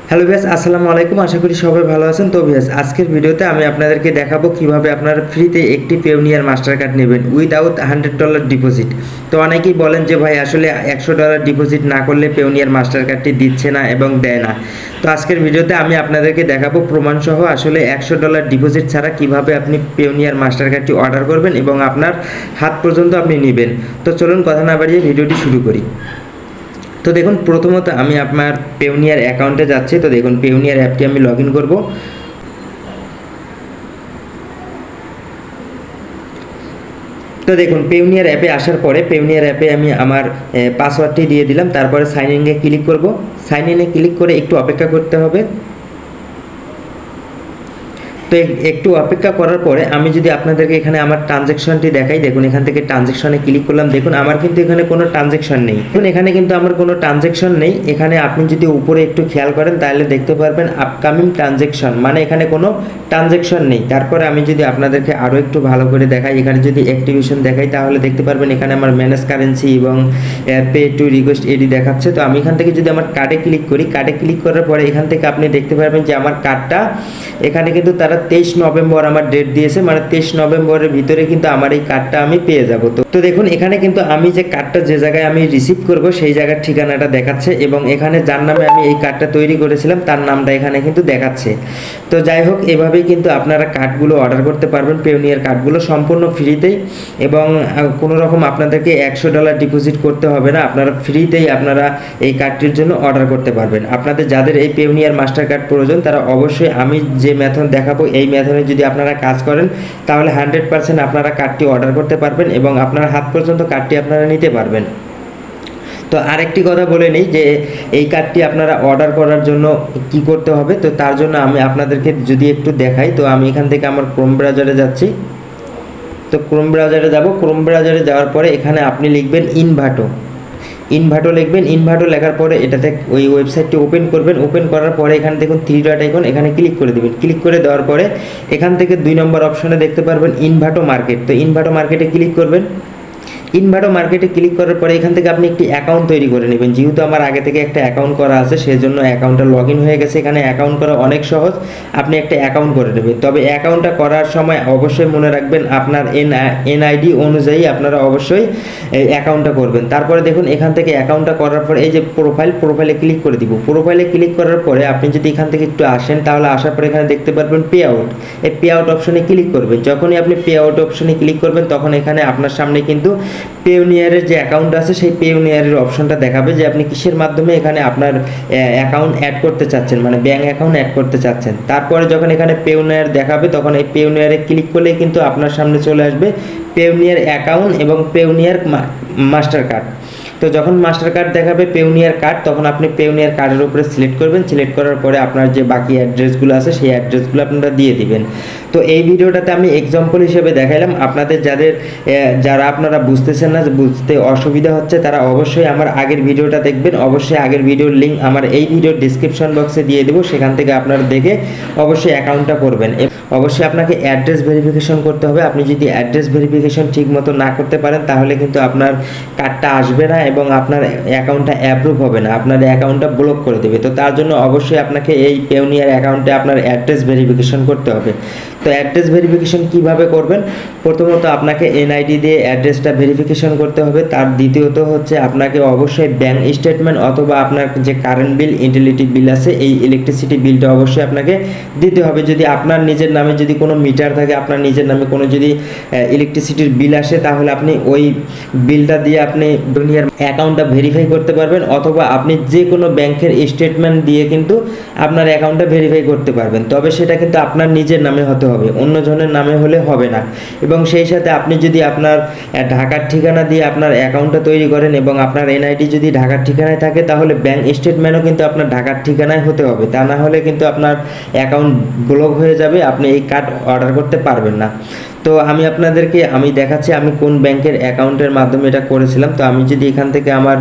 Hello viewers, আসসালামু আলাইকুম। আশা করি সবাই ভালো আছেন। তো ভিউয়ার্স, আজকের ভিডিওতে আমি আপনাদেরকে দেখাবো কিভাবে আপনারা ফ্রিতে একটি পেওনিয়ার মাস্টার কার্ড নেবেন উইদাউট $100 ডিপোজিট। তো অনেকেই বলেন যে ভাই আসলে $100 ডিপোজিট না করলে পেওনিয়ার মাস্টার কার্ডটি দিচ্ছে না এবং দেয় না। তো আজকের ভিডিওতে আমি আপনাদেরকে দেখাবো প্রমাণসহ আসলে $100 ডিপোজিট ছাড়া কিভাবে আপনি পেওনিয়ার মাস্টার কার্ডটি অর্ডার করবেন এবং আপনার হাত পর্যন্ত আপনি নেবেন। তো চলুন কথা না বাড়িয়ে ভিডিওটি শুরু করি। তো দেখুন, প্রথমত আমি আপনার পেওনিয়ার অ্যাকাউন্টে যাচ্ছি। তো দেখুন, পেওনিয়ার অ্যাপটি আমি লগ ইন করবো। তো দেখুন, পেওনিয়ার অ্যাপে আসার পরে পেওনিয়ার অ্যাপে আমি আমার পাসওয়ার্ডটি দিয়ে দিলাম। তারপরে সাইন ইনে ক্লিক করব। সাইন ইনে ক্লিক করে একটু অপেক্ষা করতে হবে। তো একটু অপেক্ষা করার পরে আমি যদি আপনাদেরকে এখানে আমার ট্রানজ্যাকশনটি দেখাই, দেখুন এখান থেকে ট্রানজ্যাকশনে ক্লিক করলাম। দেখুন আমার কিন্তু এখানে কোনো ট্রানজ্যাকশন নেই। দেখুন এখানে কিন্তু আমার কোনো ট্রানজ্যাকশন নেই। এখানে আপনি যদি উপরে একটু খেয়াল করেন তাহলে দেখতে পারবেন আপকামিং ট্রানজ্যাকশন, মানে এখানে কোনো ট্রানজ্যাকশন নেই। তারপরে আমি যদি আপনাদেরকে আরও একটু ভালো করে দেখাই, এখানে যদি অ্যাক্টিভেশন দেখাই তাহলে দেখতে পারবেন এখানে আমার ম্যানেজ কারেন্সি এবং পে টু রিকোয়েস্ট এডি দেখাচ্ছে। তো আমি এখান থেকে যদি আমার কার্ডে ক্লিক করি, কার্ডে ক্লিক করার পরে এখান থেকে আপনি দেখতে পারবেন যে আমার কার্ডটা এখানে কিন্তু তারা 23 নভেম্বর আমার ডেট দিয়েছে, মানে 23 নভেম্বরের ভিতরে কিন্তু আমার এই কার্ডটা আমি পেয়ে যাব। তো দেখুন এখানে কিন্তু আমি যে কার্ডটা যে জায়গায় আমি রিসিভ করব সেই জায়গার ঠিকানাটা দেখাচ্ছে এবং এখানে যার নামে আমি এই কার্ডটা তৈরি করেছিলাম তার নামটা এখানে কিন্তু দেখাচ্ছে। তো যাই হোক, এভাবেই কিন্তু আপনারা কার্ডগুলো অর্ডার করতে পারবেন, পেওনিয়ার কার্ডগুলো সম্পূর্ণ ফ্রিতেই এবং কোনো রকম আপনাদেরকে $100 ডিপোজিট করতে হবে না। আপনারা ফ্রিতেই আপনারা এই কার্ডটির জন্য অর্ডার করতে পারবেন। আপনাদের যাদের এই পেওনিয়ার মাস্টার কার্ড প্রয়োজন তারা অবশ্যই আমি যে মেথড দেখাবো এই মেথডে যদি আপনারা কাজ করেন তাহলে 100% আপনারা কার্ডটি অর্ডার করতে পারবেন এবং আপনার হাত পর্যন্ত কার্ডটি আপনারা নিতে পারবেন। তো আরেকটি কথা বলে নিই যে এই কার্ডটি আপনারা অর্ডার করার জন্য কি করতে হবে। তো তার জন্য আমি আপনাদেরকে যদি একটু দেখাই, তো আমি এখান থেকে আমার ক্রোম ব্রাউজারে যাচ্ছি। তো ক্রোম ব্রাউজারে যাব। ক্রোম ব্রাউজারে যাওয়ার পরে এখানে আপনি লিখবেন ইনভাটো লিখবেন। ইনভাটো লেখার পরে এটাতে ওই ওয়েবসাইটটি ওপেন করবেন। ওপেন করার পরে এখানে দেখুন 3 ডট আইকন, এখানে ক্লিক করে দেবেন। ক্লিক করে দেওয়ার পরে এখান থেকে 2 নম্বর অপশনে দেখতে পারবেন ইনভাটো মার্কেট। তো ইনভাটো মার্কেটে ক্লিক করবেন। ইনভাটো মার্কেটে ক্লিক করার পরে এখান থেকে আপনি একটি অ্যাকাউন্ট তৈরি করে নেবেন। যেহেতু আমার আগে থেকে একটা অ্যাকাউন্ট করা আছে সেজন্য অ্যাকাউন্টটা লগ ইন হয়ে গেছে। এখানে অ্যাকাউন্ট করা অনেক সহজ, আপনি একটা অ্যাকাউন্ট করে নেবেন। তবে অ্যাকাউন্টটা করার সময় অবশ্যই মনে রাখবেন আপনার এনআইডি অনুযায়ী আপনারা অবশ্যই এই অ্যাকাউন্টটা করবেন। তারপরে দেখুন এখান থেকে অ্যাকাউন্টটা করার পরে এই যে প্রোফাইলে ক্লিক করে দিব। প্রোফাইলে ক্লিক করার পরে আপনি যদি এখান থেকে একটু আসেন তাহলে আসার পরে এখানে দেখতে পারবেন পে আউট। এই পে আউট অপশনে ক্লিক করবেন। যখনই আপনি পে আউট অপশনে ক্লিক করবেন তখন এখানে আপনার সামনে কিন্তু পেওনিয়ারের যে অ্যাকাউন্ট আছে সেই পেওনিয়ারের অপশনটা দেখাবে যে আপনি কিসের মাধ্যমে এখানে আপনার অ্যাকাউন্ট অ্যাড করতে চাচ্ছেন, মানে ব্যাঙ্ক অ্যাকাউন্ট অ্যাড করতে চাচ্ছেন। তারপরে যখন এখানে পেওনিয়ার দেখাবে তখন এই পেওনিয়ারে ক্লিক করলেই কিন্তু আপনার সামনে চলে আসবে পেওনিয়ার অ্যাকাউন্ট এবং পেওনিয়ার মাস্টার কার্ড। তো যখন মাস্টার কার্ড দেখাবে পেওনিয়ার কার্ড তখন আপনি পেওনিয়ার কার্ডের উপরে সিলেক্ট করবেন। সিলেক্ট করার পরে আপনার যে বাকি অ্যাড্রেসগুলো আছে সেই অ্যাড্রেসগুলো আপনারা দিয়ে দিবেন। তো এই ভিডিওটাতে আমি এক্সাম্পল হিসেবে দেখাইলাম। আপনাদের যারা আপনারা বুঝতেছেন না, বুঝতে অসুবিধা হচ্ছে, তারা অবশ্যই আমার আগের ভিডিওটা দেখবেন। অবশ্যই আগের ভিডিওর লিঙ্ক আমার এই ভিডিওর ডিসক্রিপশন বক্সে দিয়ে দেবো, সেখান থেকে আপনারা দেখে অবশ্যই অ্যাকাউন্টটা করবেন। অবশ্যই আপনাকে অ্যাড্রেস ভেরিফিকেশন করতে হবে। আপনি যদি অ্যাড্রেস ভেরিফিকেশন ঠিক মতো না করতে পারেন তাহলে কিন্তু আপনার কার্ডটা আসবে না এবং আপনার অ্যাকাউন্টটা অ্যাপ্রুভ হবে না, আপনার অ্যাকাউন্টটা ব্লক করে দেবে। তো তার জন্য অবশ্যই আপনাকে এই পেওনিয়ার অ্যাকাউন্টে আপনার অ্যাড্রেস ভেরিফিকেশন করতে হবে। তো অ্যাড্রেস ভেরিফিকেশন কিভাবে করবেন? প্রথমত আপনাকে এনআইডি দিয়ে অ্যাড্রেসটা ভেরিফিকেশন করতে হবে। তার দ্বিতীয়ত হচ্ছে আপনাকে অবশ্যই ব্যাঙ্ক স্টেটমেন্ট অথবা আপনার যে কারেন্ট বিল, ইউটিলিটি বিল আছে এই ইলেকট্রিসিটি বিলটা অবশ্যই আপনাকে দিতে হবে। যদি আপনার নিজের নামে যদি কোনো মিটার থাকে, আপনার নিজের নামে কোনো যদি ইলেকট্রিসিটির বিল আসে তাহলে আপনি ওই বিলটা দিয়ে আপনি পেওনিয়ার অ্যাকাউন্টটা ভেরিফাই করতে পারবেন, অথবা আপনি যে কোনো ব্যাংকের স্টেটমেন্ট দিয়ে কিন্তু আপনার অ্যাকাউন্টটা ভেরিফাই করতে পারবেন। তবে সেটা কিন্তু আপনার নিজের নামে হতে হবে, অন্য জনের নামে হলে হবে না। এবং সেই সাথে আপনি যদি আপনার ঢাকার ঠিকানা দিয়ে আপনার অ্যাকাউন্টটা তৈরি করেন এবং আপনার এনআইডি যদি ঢাকার ঠিকানায় থাকে তাহলে ব্যাংক স্টেটমেন্টও কিন্তু আপনার ঢাকার ঠিকানায় হতে হবে। তা না হলে কিন্তু আপনার অ্যাকাউন্ট ব্লক হয়ে যাবে, আপনি এই কার্ড অর্ডার করতে পারবেন না। তো আমি আপনাদেরকে আমি দেখাচ্ছি আমি কোন ব্যাংকের অ্যাকাউন্টের মাধ্যমে এটা করেছিলাম। তো আমি যদি এখান থেকে আমার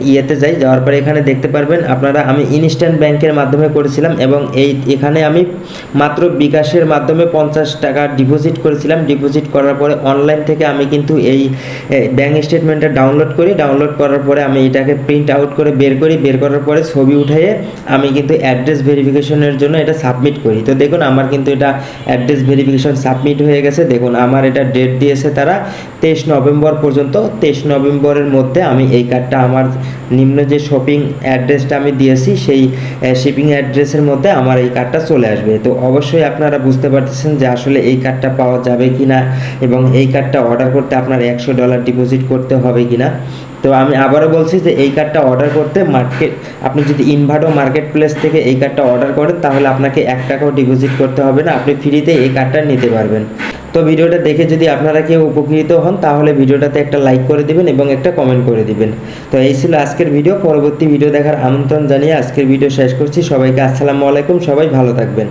ইয়েতে যাই, যাওয়ার পরে এখানে দেখতে পারবেন আপনারা আমি ইনস্ট্যান্ট ব্যাংকের মাধ্যমে করেছিলাম এবং এখানে আমি মাত্র বিকাশের মাধ্যমে 50 টাকা ডিপোজিট করেছিলাম। ডিপোজিট করার পরে অনলাইন থেকে আমি কিন্তু এই ব্যাংক স্টেটমেন্টটা ডাউনলোড করার পরে আমি এটাকে প্রিন্ট আউট করে বের করার পরে ছবি উঠিয়ে আমি কিন্তু অ্যাড্রেস ভেরিফিকেশনের জন্য এটা সাবমিট করি। তো দেখুন আমার কিন্তু এটা অ্যাড্রেস ভেরিফিকেশন সাবমিট হয়ে গেছে। দেখুন আমার এটা ডেট দিয়েছে তারা 23 নভেম্বর পর্যন্ত। 23 নভেম্বরের মধ্যে আমি এই কার্ডটা আমার নিম্ন যে শপিং অ্যাড্রেসটা আমি দিয়েছি সেই শিপিং অ্যাড্রেসের মধ্যে আমার এই কার্ডটা চলে আসবে। তো অবশ্যই আপনারা বুঝতে পারতেছেন যে আসলে এই কার্ডটা পাওয়া যাবে কিনা এবং এই কার্ডটা অর্ডার করতে আপনার $100 ডিপোজিট করতে হবে কিনা। তো আমি আবারও বলছি যে এই কার্ডটা অর্ডার করতে আপনি যদি ইনভার্টো মার্কেট প্লেস থেকে এই কার্ডটা অর্ডার করেন তাহলে আপনাকে 1 টাকাও ডিপোজিট করতে হবে না, আপনি ফ্রিতে এই কার্ডটা নিতে পারবেন। তো ভিডিওটা দেখে যদি আপনারা কেউ উপকৃত হন তাহলে ভিডিওটাতে একটা লাইক করে দিবেন এবং একটা কমেন্ট করে দিবেন। তো এই ছিল আজকের ভিডিও। পরবর্তী ভিডিও দেখার আমন্ত্রণ জানিয়ে আজকের ভিডিও শেষ করছি। সবাইকে আসসালামু আলাইকুম, সবাই ভালো থাকবেন।